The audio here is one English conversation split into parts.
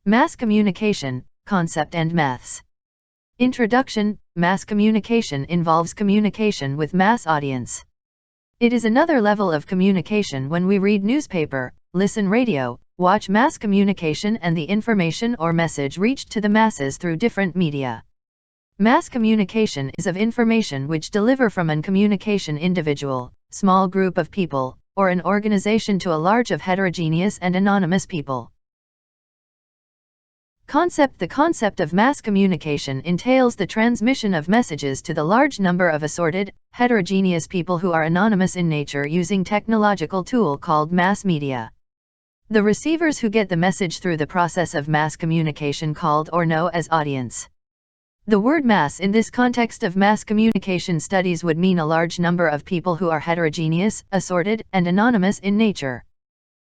Mass communication, concept and maths. Introduction. Mass communication involves communication with mass audience. It is another level of communication when we read newspaper, listen radio, watch mass communication and the information or message reached to the masses through different media. Mass communication is of information which deliver from an communication individual, small group of people, or an organization to a large of heterogeneous and anonymous people. Concept. The concept of mass communication entails the transmission of messages to the large number of assorted, heterogeneous people who are anonymous in nature using technological tool called mass media. The receivers who get the message through the process of mass communication called or know as audience. The word mass in this context of mass communication studies would mean a large number of people who are heterogeneous, assorted, and anonymous in nature.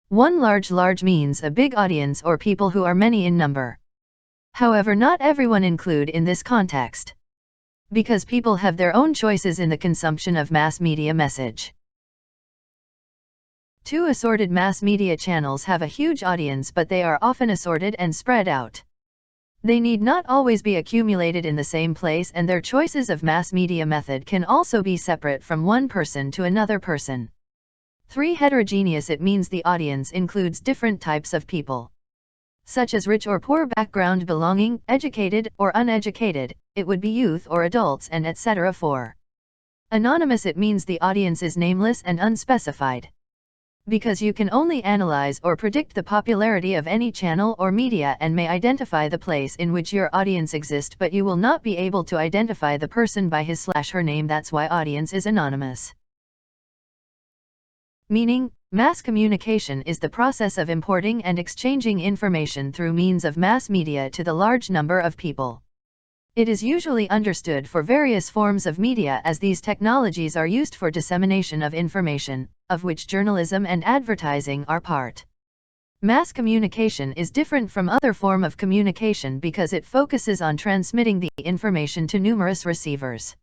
One large means a big audience or people who are many in number. However, not everyone include in this context, because people have their own choices in the consumption of mass media message. 2. Assorted mass media channels have a huge audience, but they are often assorted and spread out. They need not always be accumulated in the same place, and their choices of mass media method can also be separate from one person to another person. 3. Heterogeneous. It means the audience includes different types of people, such as rich or poor background belonging, educated or uneducated, it would be youth or adults and etc. 4. Anonymous. It means the audience is nameless and unspecified, because you can only analyze or predict the popularity of any channel or media and may identify the place in which your audience exists, but you will not be able to identify the person by his/her name. That's why audience is anonymous. Meaning, mass communication is the process of importing and exchanging information through means of mass media to the large number of people. It is usually understood for various forms of media, as these technologies are used for dissemination of information, of which journalism and advertising are part. Mass communication is different from other form of communication because it focuses on transmitting the information to numerous receivers.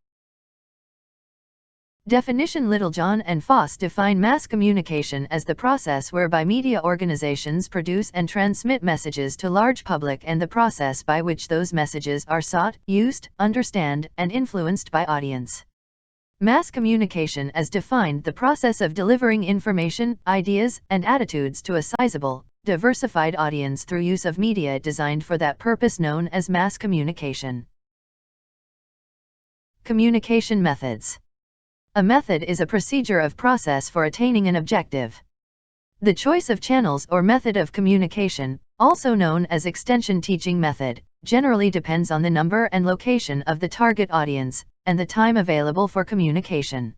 Definition. Littlejohn and Foss define mass communication as the process whereby media organizations produce and transmit messages to large public, and the process by which those messages are sought, used, understand, and influenced by audience. Mass communication as defined: the process of delivering information, ideas, and attitudes to a sizable, diversified audience through use of media designed for that purpose, known as mass communication. Communication methods. A method is a procedure of process for attaining an objective. The choice of channels or method of communication, also known as extension teaching method, generally depends on the number and location of the target audience, and the time available for communication.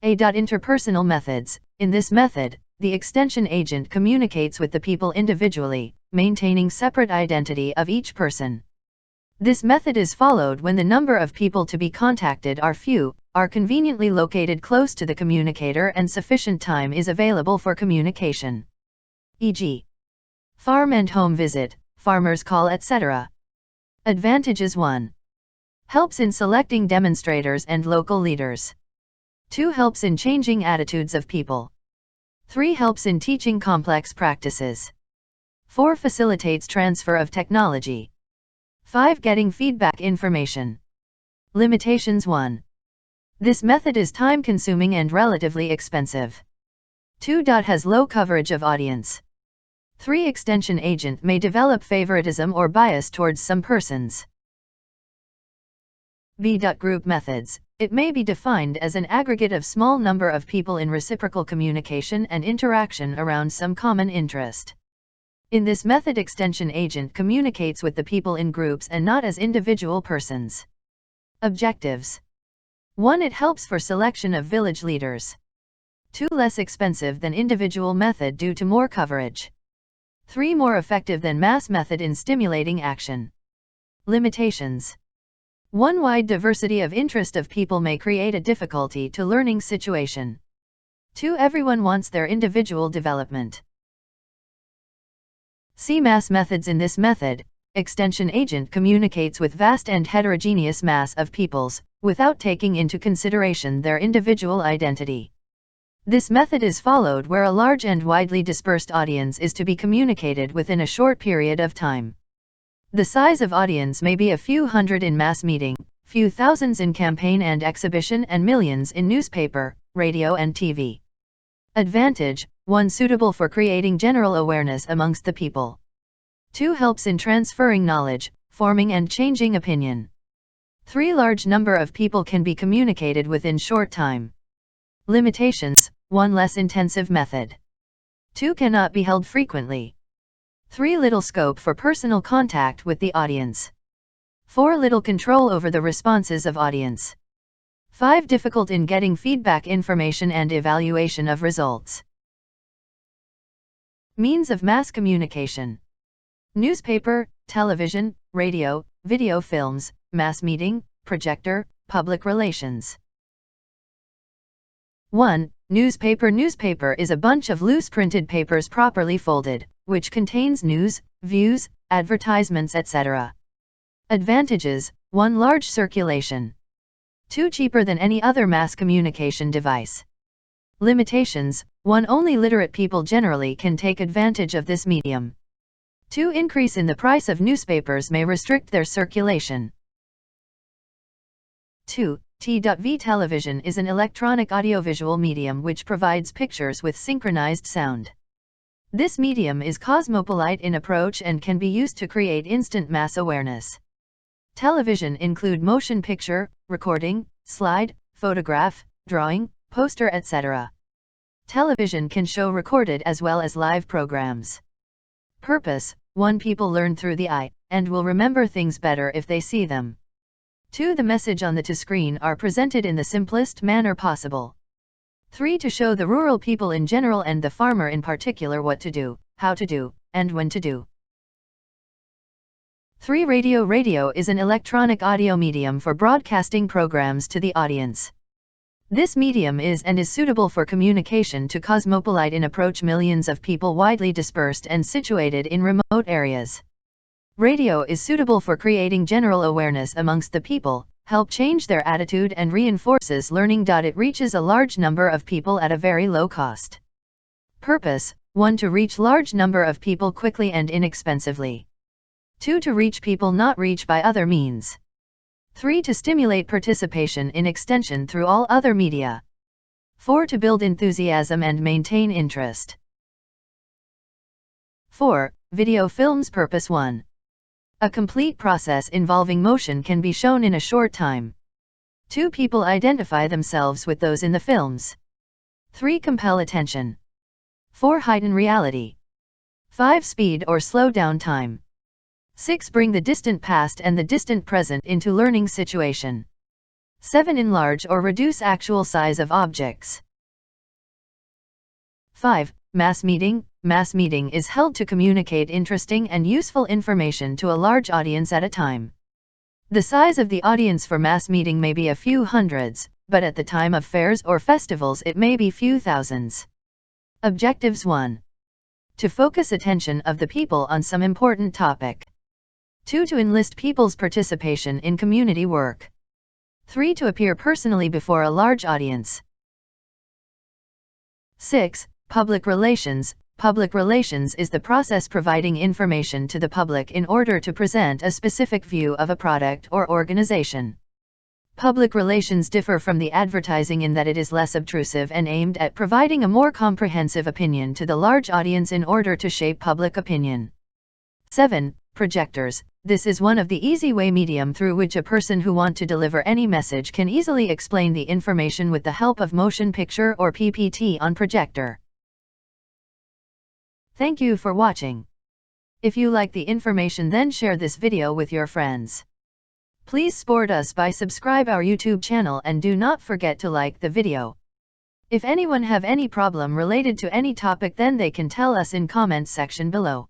Interpersonal methods. In this method, the extension agent communicates with the people individually, maintaining separate identity of each person. This method is followed when the number of people to be contacted are few, are conveniently located close to the communicator, and sufficient time is available for communication. E.g., farm and home visit, farmer's call, etc. Advantages: 1. Helps in selecting demonstrators and local leaders. 2. Helps in changing attitudes of people. 3. Helps in teaching complex practices. 4. Facilitates transfer of technology. 5. Getting feedback information. Limitations: 1. This method is time-consuming and relatively expensive. 2. Has low coverage of audience. 3. Extension agent may develop favoritism or bias towards some persons. Group methods. It may be defined as an aggregate of small number of people in reciprocal communication and interaction around some common interest. In this method, extension agent communicates with the people in groups and not as individual persons. Objectives: 1. It helps for selection of village leaders. 2. Less expensive than individual method due to more coverage. 3. More effective than mass method in stimulating action. Limitations: 1. Wide diversity of interest of people may create a difficulty to learning situation. 2. Everyone wants their individual development. See mass methods. In this method, extension agent communicates with vast and heterogeneous mass of peoples, without taking into consideration their individual identity. This method is followed where a large and widely dispersed audience is to be communicated within a short period of time. The size of audience may be a few hundred in mass meeting, few thousands in campaign and exhibition, and millions in newspaper, radio and TV. Advantage: 1. Suitable for creating general awareness amongst the people. 2. Helps in transferring knowledge, forming and changing opinion. 3. Large number of people can be communicated within short time. Limitations: 1. Less intensive method. 2. Cannot be held frequently. 3. Little scope for personal contact with the audience. 4. Little control over the responses of audience. 5. Difficult in getting feedback, information and evaluation of results. Means of mass communication: newspaper, television, radio, video films, mass meeting, projector, public relations. 1. Newspaper. Newspaper is a bunch of loose printed papers properly folded, which contains news, views, advertisements, etc. Advantages: 1. Large circulation. 2. Cheaper than any other mass communication device. Limitations: 1. Only literate people generally can take advantage of this medium. 2. Increase in the price of newspapers may restrict their circulation. 2. T.V. Television is an electronic audiovisual medium which provides pictures with synchronized sound. This medium is cosmopolite in approach and can be used to create instant mass awareness. Television include motion picture, recording, slide, photograph, drawing, poster, etc. Television can show recorded as well as live programs. Purpose: 1. People learn through the eye, and will remember things better if they see them. 2. The message on the screen are presented in the simplest manner possible. 3. To show the rural people in general and the farmer in particular what to do, how to do, and when to do. 3. Radio. Radio is an electronic audio medium for broadcasting programs to the audience. This medium is suitable for communication to cosmopolite in approach millions of people widely dispersed and situated in remote areas. Radio is suitable for creating general awareness amongst the people, help change their attitude and reinforces learning. It reaches a large number of people at a very low cost. Purpose: 1. To reach large number of people quickly and inexpensively. 2. To reach people not reached by other means. 3. To stimulate participation in extension through all other media. 4. To build enthusiasm and maintain interest. 4. Video films. Purpose: 1. A complete process involving motion can be shown in a short time. 2. People identify themselves with those in the films. 3. Compel attention. 4. Heighten reality. 5. Speed or slow down time. 6. Bring the distant past and the distant present into learning situation. 7. Enlarge or reduce actual size of objects. 5. Mass meeting. Mass meeting is held to communicate interesting and useful information to a large audience at a time. The size of the audience for mass meeting may be a few hundreds, but at the time of fairs or festivals it may be few thousands. Objectives: 1. To focus attention of the people on some important topic. 2. To enlist people's participation in community work. 3. To appear personally before a large audience. 6. Public relations. Public relations is the process providing information to the public in order to present a specific view of a product or organization. Public relations differ from the advertising in that it is less obtrusive and aimed at providing a more comprehensive opinion to the large audience in order to shape public opinion. 7. Projectors. This is one of the easy way medium through which a person who want to deliver any message can easily explain the information with the help of motion picture or PPT on projector. Thank you for watching. If you like the information, then share this video with your friends. Please support us by subscribe our YouTube channel and do not forget to like the video. If anyone have any problem related to any topic, then they can tell us in comment section below.